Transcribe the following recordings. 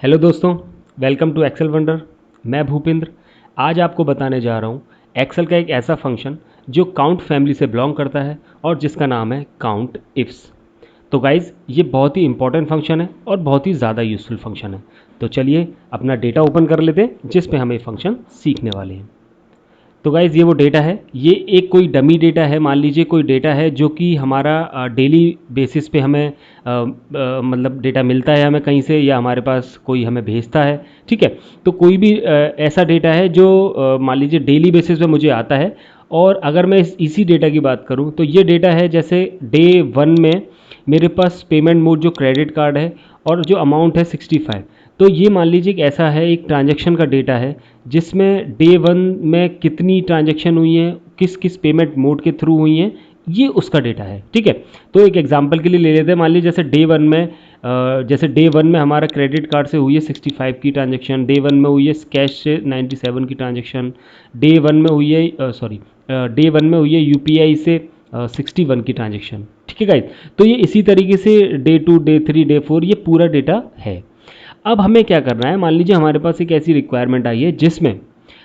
Hello दोस्तों, welcome to Excel wonder. मैं भूपेंद्र आज आपको बताने जा रहा हूँ एक्सेल का एक ऐसा फंक्शन जो काउंट फैमिली से बिलोंग करता है और जिसका नाम है काउंट इफ्स। तो गाइज़ ये बहुत ही इंपॉर्टेंट फंक्शन है और बहुत ही ज़्यादा यूज़फुल फंक्शन है। तो चलिए अपना डेटा ओपन कर लेते हैं जिस पे हम ये फंक्शन सीखने वाले हैं। तो गाइज़ ये वो डेटा है, ये एक कोई डमी डेटा है। मान लीजिए कोई डेटा है जो कि हमारा डेली बेसिस पे हमें मतलब डेटा मिलता है हमें कहीं से, या हमारे पास कोई हमें भेजता है। ठीक है, तो कोई भी ऐसा डेटा है जो मान लीजिए डेली बेसिस पे मुझे आता है। और अगर मैं इसी डेटा की बात करूं तो ये डेटा है, जैसे डे 1 में मेरे पास पेमेंट मोड जो क्रेडिट कार्ड है और जो अमाउंट है 65। तो ये मान लीजिए कि ऐसा है, एक ट्रांजैक्शन का डेटा है जिसमें डे 1 में कितनी ट्रांजैक्शन हुई हैं, किस किस पेमेंट मोड के थ्रू हुई हैं, ये उसका डेटा है। ठीक है, तो एक एग्जांपल के लिए ले लेते हैं। मान लीजिए जैसे डे 1 में हमारा क्रेडिट कार्ड से हुई है 65 की ट्रांजैक्शन, डे 1 में हुई है कैश से 97 की ट्रांजैक्शन, डे 1 में हुई है डे 1 में हुई है यूपीआई से 61 की ट्रांजैक्शन। ठीक है गाइज, तो ये इसी तरीके से डे 2, डे 3, डे 4 ये पूरा डेटा है। अब हमें क्या करना है, मान लीजिए हमारे पास एक ऐसी रिक्वायरमेंट आई है जिसमें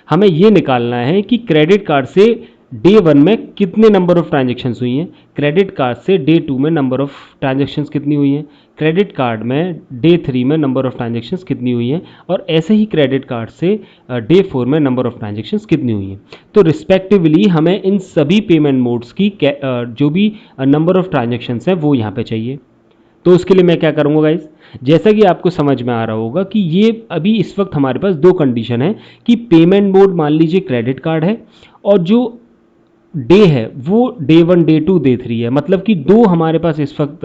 हमें ये निकालना है कि क्रेडिट कार्ड से डे 1 में कितने नंबर ऑफ ट्रांजेक्शन्स हुई हैं, क्रेडिट कार्ड से डे 2 में नंबर ऑफ ट्रांजेक्शन्स कितनी हुई हैं, क्रेडिट कार्ड में डे 3 में नंबर ऑफ ट्रांजेक्शन्स कितनी हुई हैं, और ऐसे ही क्रेडिट कार्ड से डे 4 में नंबर ऑफ ट्रांजेक्शन्स कितनी हुई हैं। तो रिस्पेक्टिवली हमें इन सभी पेमेंट मोड्स की जो भी नंबर ऑफ ट्रांजेक्शन्स हैं वो यहाँ पे चाहिए। तो उसके लिए मैं क्या करूँगा गाइज, जैसा कि आपको समझ में आ रहा होगा कि ये अभी इस वक्त हमारे पास दो कंडीशन है कि पेमेंट मोड मान लीजिए क्रेडिट कार्ड है, और जो डे है वो डे 1, डे 2, डे 3 है। मतलब कि दो हमारे पास इस वक्त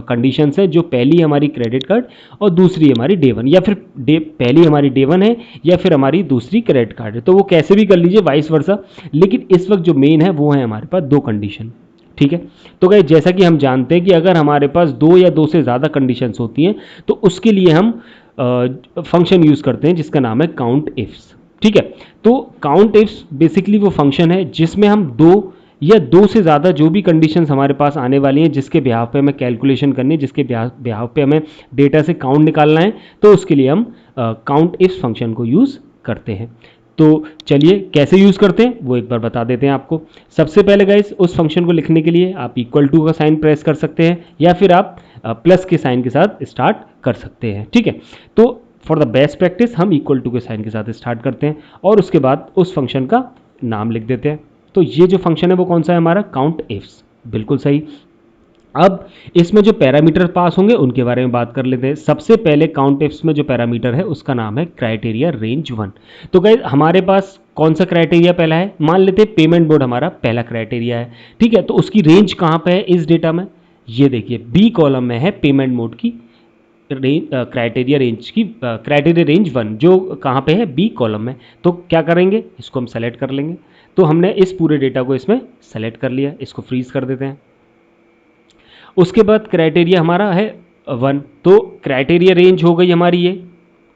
कंडीशंस है, जो पहली हमारी क्रेडिट कार्ड और दूसरी हमारी डे 1, या फिर पहली हमारी डे 1 है या फिर हमारी दूसरी क्रेडिट कार्ड है। तो वो कैसे भी कर लीजिए, वाइस वर्सा। लेकिन इस वक्त जो मेन है वो है हमारे पास दो कंडीशन। ठीक है, तो गाइस जैसा कि हम जानते हैं कि अगर हमारे पास दो या दो से ज़्यादा कंडीशंस होती हैं तो उसके लिए हम फंक्शन यूज़ करते हैं जिसका नाम है काउंट इफ्स। ठीक है, तो काउंट इफ्स बेसिकली वो फंक्शन है जिसमें हम दो या दो से ज़्यादा जो भी कंडीशंस हमारे पास आने वाली हैं, जिसके ब्याह पे हमें कैलकुलेशन करनी है, जिसके ब्याह पे हमें डेटा से काउंट निकालना है, तो उसके लिए हम काउंट इफ्स फंक्शन को यूज़ करते हैं। तो चलिए कैसे यूज़ करते हैं वो एक बार बता देते हैं आपको। सबसे पहले गाइस उस फंक्शन को लिखने के लिए आप इक्वल टू का साइन प्रेस कर सकते हैं, या फिर आप प्लस के साइन के साथ स्टार्ट कर सकते हैं। ठीक है, तो फॉर द बेस्ट प्रैक्टिस हम इक्वल टू के साइन के साथ स्टार्ट करते हैं और उसके बाद उस फंक्शन का नाम लिख देते हैं। तो ये जो फंक्शन है वो कौन सा है हमारा, काउंट इफ्स। बिल्कुल सही। अब इसमें जो पैरामीटर पास होंगे उनके बारे में बात कर लेते हैं। सबसे पहले काउंट इफ्स में जो पैरामीटर है उसका नाम है क्राइटेरिया रेंज 1। तो गाइस हमारे पास कौन सा क्राइटेरिया पहला है, मान लेते हैं पेमेंट मोड हमारा पहला क्राइटेरिया है। ठीक है, तो उसकी रेंज कहाँ पे है इस डेटा में, ये देखिए बी कॉलम में है पेमेंट मोड की रेंज, क्राइटेरिया रेंज की क्राइटेरिया रेंज 1 जो कहाँ पे है, बी कॉलम में। तो क्या करेंगे, इसको हम सेलेक्ट कर लेंगे। तो हमने इस पूरे डेटा को इसमें सेलेक्ट कर लिया, इसको फ्रीज कर देते हैं। उसके बाद क्राइटेरिया हमारा है 1, तो क्राइटेरिया रेंज हो गई हमारी ये।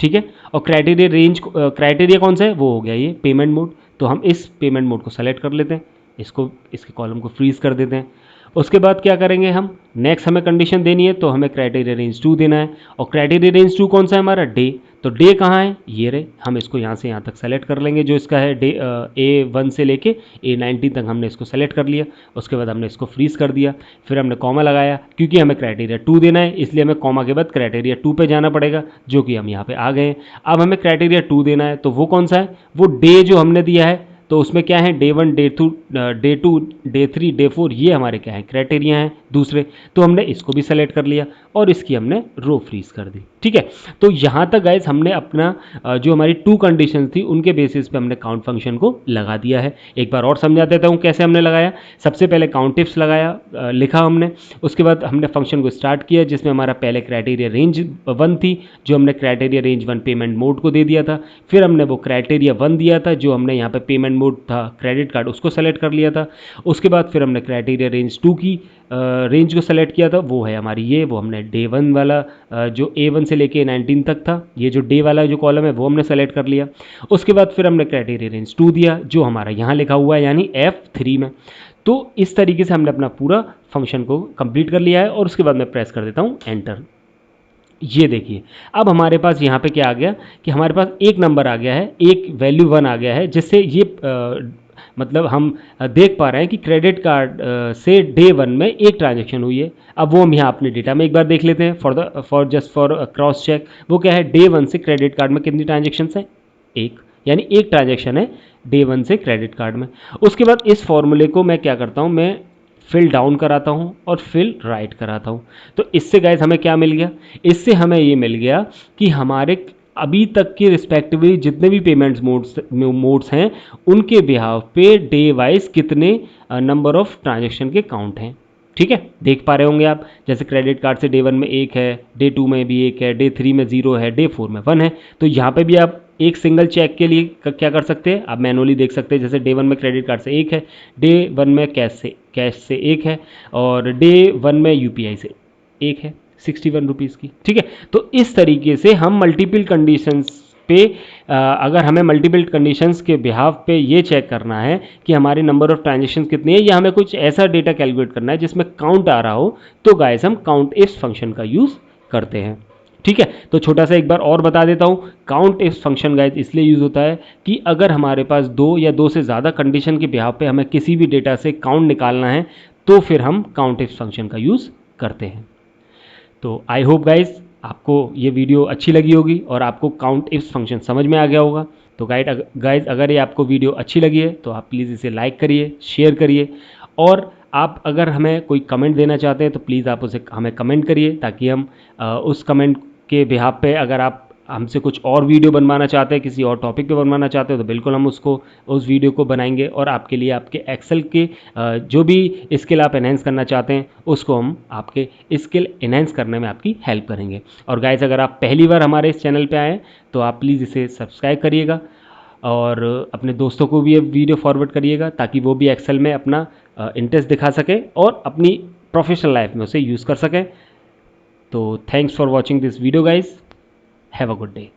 ठीक है, और क्राइटेरिया रेंज क्राइटेरिया कौन सा है, वो हो गया ये पेमेंट मोड। तो हम इस पेमेंट मोड को सेलेक्ट कर लेते हैं, इसको इसके कॉलम को फ्रीज कर देते हैं। उसके बाद क्या करेंगे हम, नेक्स्ट हमें कंडीशन देनी है, तो हमें क्राइटेरिया रेंज 2 देना है। और क्राइटेरिया रेंज 2 कौन सा है हमारा, डे। तो डे कहाँ है, ये रहे। हम इसको यहाँ से यहाँ तक सेलेक्ट कर लेंगे, जो इसका है डे A1 से लेके A19 तक हमने इसको सेलेक्ट कर लिया। उसके बाद हमने इसको फ्रीज कर दिया, फिर हमने कॉमा लगाया क्योंकि हमें क्राइटेरिया 2 देना है, इसलिए हमें कॉमा के बाद क्राइटेरिया 2 पे जाना पड़ेगा, जो कि हम यहाँ पे आ गए हैं। अब हमें क्राइटेरिया 2 देना है, तो वो कौन सा है, वो डे जो हमने दिया है। तो उसमें क्या है, डे 1, डे 2, डे 3, डे 4, ये हमारे क्या है, क्राइटेरिया हैं दूसरे। तो हमने इसको भी सेलेक्ट कर लिया और इसकी हमने रो फ्रीज कर दी। ठीक है, तो यहाँ तक गाइस हमने अपना जो हमारी 2 कंडीशन थी उनके बेसिस पे हमने काउंट फंक्शन को लगा दिया है। एक बार और समझा देता हूँ कैसे हमने लगाया। सबसे पहले काउंट इफ्स लगाया, लिखा हमने। उसके बाद हमने फंक्शन को स्टार्ट किया जिसमें हमारा पहले क्राइटेरिया रेंज 1 थी, जो हमने क्राइटेरिया रेंज 1 पेमेंट मोड को दे दिया था। फिर हमने वो क्राइटेरिया 1 दिया था, जो हमने यहाँ पे पेमेंट मोड था क्रेडिट कार्ड, उसको सेलेक्ट कर लिया था। उसके बाद फिर हमने क्राइटेरिया रेंज 2 की रेंज को सेलेक्ट किया था, वो है हमारी ये, वो हमने डे 1 वाला जो A1 से लेके A19 तक था, ये जो डे वाला जो कॉलम है वो हमने सेलेक्ट कर लिया। उसके बाद फिर हमने क्राइटेरिया रेंज 2 दिया, जो हमारा यहाँ लिखा हुआ है यानी F3 में। तो इस तरीके से हमने अपना पूरा फंक्शन को कंप्लीट कर लिया है और उसके बाद मैं प्रेस कर देता हूँ एंटर। ये देखिए, अब हमारे पास यहाँ पे क्या आ गया कि हमारे पास एक नंबर आ गया है, एक वैल्यू 1 आ गया है, जिससे ये मतलब हम देख पा रहे हैं कि क्रेडिट कार्ड से डे 1 में एक ट्रांजैक्शन हुई है। अब वो हम यहाँ अपने डेटा में एक बार देख लेते हैं फॉर क्रॉस चेक। वो क्या है, डे 1 से क्रेडिट कार्ड में कितनी ट्रांजेक्शन है, एक, यानी एक ट्रांजेक्शन है डे 1 से क्रेडिट कार्ड में। उसके बाद इस फॉर्मूले को मैं क्या करता हूँ, मैं फिल डाउन कराता हूँ और फिल राइट कराता हूँ। तो इससे गाइस हमें क्या मिल गया, इससे हमें ये मिल गया कि हमारे अभी तक के रिस्पेक्टिवली जितने भी पेमेंट्स मोड्स हैं, उनके बिहाव पे डे वाइज कितने नंबर ऑफ ट्रांजेक्शन के काउंट हैं। ठीक है, देख पा रहे होंगे आप, जैसे क्रेडिट कार्ड से डे 1 में एक है, डे 2 में भी एक है, डे 3 में 0 है, डे 4 में 1 है। तो यहाँ पे भी आप एक सिंगल चेक के लिए क्या कर सकते हैं, आप मैनुअली देख सकते हैं। जैसे डे 1 में क्रेडिट कार्ड से एक है, डे 1 में कैश से एक है, और डे 1 में यूपीआई से एक है 61 रुपीज़ की। ठीक है, तो इस तरीके से हम मल्टीपल कंडीशंस पे अगर हमें मल्टीपल कंडीशंस के बिहाफ पे ये चेक करना है कि हमारे नंबर ऑफ ट्रांजेक्शन कितनी है, या हमें कुछ ऐसा डेटा कैलकुलेट करना है जिसमें काउंट आ रहा हो, तो गाइस हम काउंट इफ फंक्शन का यूज़ करते हैं। ठीक है, तो छोटा सा एक बार और बता देता हूँ, काउंट इफ फंक्शन गाइस इसलिए यूज़ होता है कि अगर हमारे पास दो या दो से ज़्यादा कंडीशन के बिहाफ पे हमें किसी भी डेटा से काउंट निकालना है, तो फिर हम काउंट इफ फंक्शन का यूज़ करते हैं। तो आई होप गाइज आपको ये वीडियो अच्छी लगी होगी और आपको काउंट इफ फंक्शन समझ में आ गया होगा। तो गाइज अगर ये आपको वीडियो अच्छी लगी है तो आप प्लीज़ इसे लाइक करिए, शेयर करिए, और आप अगर हमें कोई कमेंट देना चाहते हैं तो प्लीज़ आप उसे हमें कमेंट करिए, ताकि हम उस कमेंट के बिहाफ पे अगर आप हमसे कुछ और वीडियो बनवाना चाहते हैं, किसी और टॉपिक पे बनवाना चाहते हो, तो बिल्कुल हम उसको उस वीडियो को बनाएंगे और आपके लिए आपके एक्सेल के जो भी स्किल आप एनहेंस करना चाहते हैं उसको हम आपके स्किल एनहेंस करने में आपकी हेल्प करेंगे। और गाइस अगर आप पहली बार हमारे इस चैनल पे आए हैं तो आप प्लीज़ इसे सब्सक्राइब करिएगा और अपने दोस्तों को भी ये वीडियो फॉरवर्ड करिएगा, ताकि वो भी एक्सेल में अपना इंटरेस्ट दिखा सकें और अपनी प्रोफेशनल लाइफ में उसे यूज़ कर सकें। तो thanks for watching this video guys, have a good day.